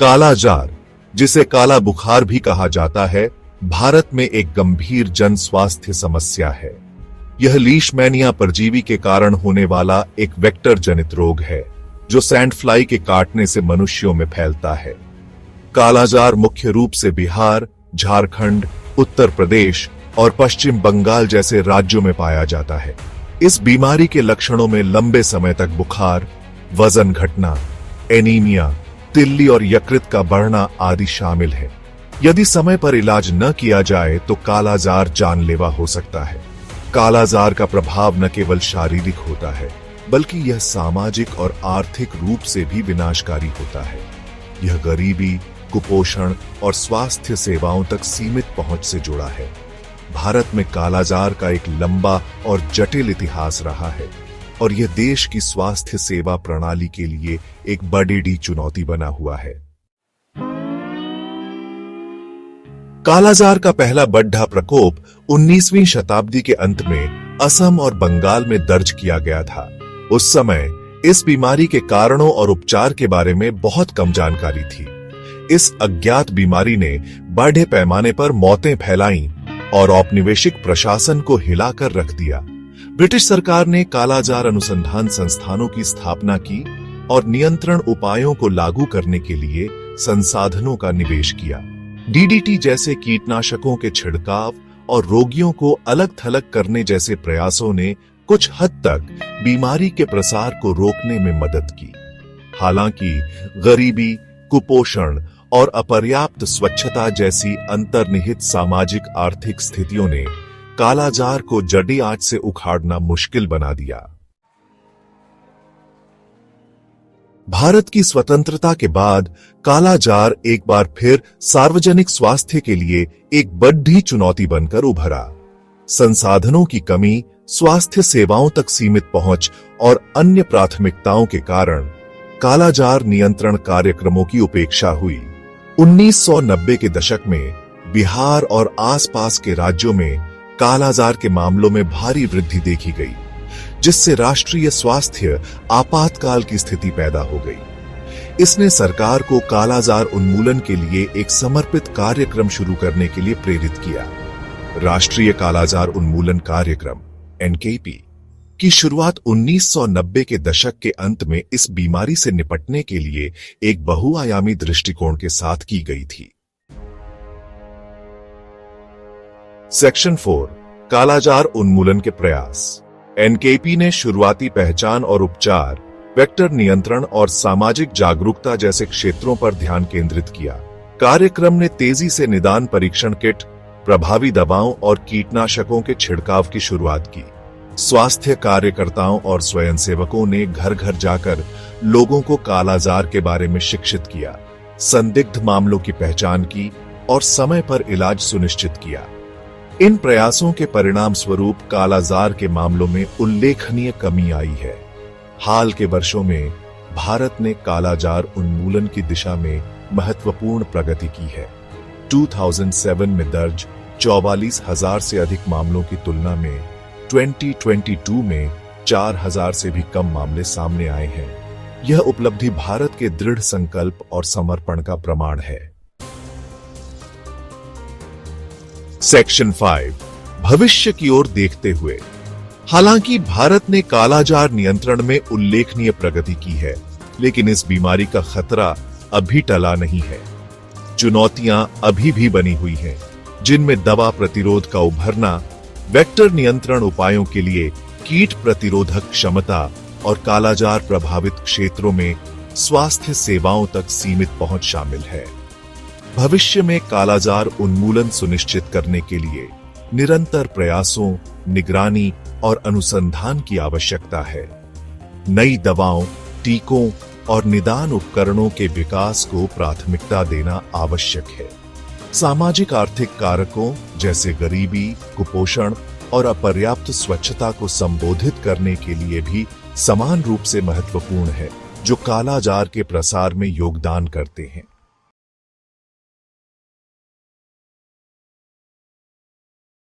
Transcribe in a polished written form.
कालाजार, जिसे काला बुखार भी कहा जाता है, भारत में एक गंभीर जन स्वास्थ्य समस्या है। यह लीशमैनिया परजीवी के कारण होने वाला एक वेक्टर जनित रोग है जो सैंड फ्लाई के काटने से मनुष्यों में फैलता है। कालाजार मुख्य रूप से बिहार, झारखंड, उत्तर प्रदेश और पश्चिम बंगाल जैसे राज्यों में पाया जाता है। इस बीमारी के लक्षणों में लंबे समय तक बुखार, वजन घटना, एनीमिया, तिल्ली और यकृत का बढ़ना आदि शामिल है। यदि समय पर इलाज न किया जाए तो कालाजार जानलेवा हो सकता है। कालाजार का प्रभाव न केवल शारीरिक होता है बल्कि यह सामाजिक और आर्थिक रूप से भी विनाशकारी होता है। यह गरीबी, कुपोषण और स्वास्थ्य सेवाओं तक सीमित पहुंच से जुड़ा है। भारत में कालाजार का एक लंबा और जटिल इतिहास रहा है और यह देश की स्वास्थ्य सेवा प्रणाली के लिए एक बड़ी चुनौती बना हुआ है। कालाजार का पहला बड़ा प्रकोप 19वीं शताब्दी के अंत में असम और बंगाल में दर्ज किया गया था। उस समय इस बीमारी के कारणों और उपचार के बारे में बहुत कम जानकारी थी। इस अज्ञात बीमारी ने बड़े पैमाने पर मौतें फैलाईं और औपनिवेशिक प्रशासन को हिलाकर रख दिया। ब्रिटिश सरकार ने कालाजार अनुसंधान संस्थानों की स्थापना की और नियंत्रण उपायों को लागू करने के लिए संसाधनों का निवेश किया। डीडीटी जैसे कीटनाशकों के छिड़काव और रोगियों को अलग थलग करने जैसे प्रयासों ने कुछ हद तक बीमारी के प्रसार को रोकने में मदद की। हालांकि गरीबी, कुपोषण और अपर्याप्त स्वच्छता जैसी अंतर्निहित सामाजिक आर्थिक स्थितियों ने कालाजार को जड़ी आंच से उखाड़ना मुश्किल बना दिया। भारत की स्वतंत्रता के बाद कालाजार एक बार फिर सार्वजनिक स्वास्थ्य के लिए एक बड़ी चुनौती बनकर उभरा। संसाधनों की कमी, स्वास्थ्य सेवाओं तक सीमित पहुंच और अन्य प्राथमिकताओं के कारण कालाजार नियंत्रण कार्यक्रमों की उपेक्षा हुई। 1990 के दशक में बिहार और आसपास के राज्यों में कालाजार के मामलों में भारी वृद्धि देखी गई, जिससे राष्ट्रीय स्वास्थ्य आपातकाल की स्थिति पैदा हो गई। इसने सरकार को कालाजार उन्मूलन के लिए एक समर्पित कार्यक्रम शुरू करने के लिए प्रेरित किया। राष्ट्रीय कालाजार उन्मूलन कार्यक्रम (NKP) की शुरुआत 1990 के दशक के अंत में इस बीमारी से निपटने के लिए एक बहुआयामी दृष्टिकोण के साथ की गई थी। सेक्शन 4 कालाजार उन्मूलन के प्रयास। एनकेपी ने शुरुआती पहचान और उपचार, वेक्टर नियंत्रण और सामाजिक जागरूकता जैसे क्षेत्रों पर ध्यान केंद्रित किया। कार्यक्रम ने तेजी से निदान परीक्षण किट, प्रभावी दवाओं और कीटनाशकों के छिड़काव की शुरुआत की। स्वास्थ्य कार्यकर्ताओं और स्वयंसेवकों ने घर घर जाकर लोगों को कालाजार के बारे में शिक्षित किया, संदिग्ध मामलों की पहचान की और समय पर इलाज सुनिश्चित किया। इन प्रयासों के परिणाम स्वरूप कालाजार के मामलों में उल्लेखनीय कमी आई है। हाल के वर्षों में भारत ने कालाजार उन्मूलन की दिशा में महत्वपूर्ण प्रगति की है। 2007 में दर्ज 44,000 से अधिक मामलों की तुलना में 2022 में 4,000 से भी कम मामले सामने आए हैं। यह उपलब्धि भारत के दृढ़ संकल्प और समर्पण का प्रमाण है। सेक्शन 5 भविष्य की ओर देखते हुए। हालांकि भारत ने कालाजार नियंत्रण में उल्लेखनीय प्रगति की है, लेकिन इस बीमारी का खतरा अभी टला नहीं है। चुनौतियां अभी भी बनी हुई हैं, जिनमें दवा प्रतिरोध का उभरना, वेक्टर नियंत्रण उपायों के लिए कीट प्रतिरोधक क्षमता और कालाजार प्रभावित क्षेत्रों में स्वास्थ्य सेवाओं तक सीमित पहुंच शामिल है। भविष्य में कालाजार उन्मूलन सुनिश्चित करने के लिए निरंतर प्रयासों, निगरानी और अनुसंधान की आवश्यकता है। नई दवाओं, टीकों और निदान उपकरणों के विकास को प्राथमिकता देना आवश्यक है। सामाजिक आर्थिक कारकों जैसे गरीबी, कुपोषण और अपर्याप्त स्वच्छता को संबोधित करने के लिए भी समान रूप से महत्वपूर्ण है, जो कालाजार के प्रसार में योगदान करते हैं।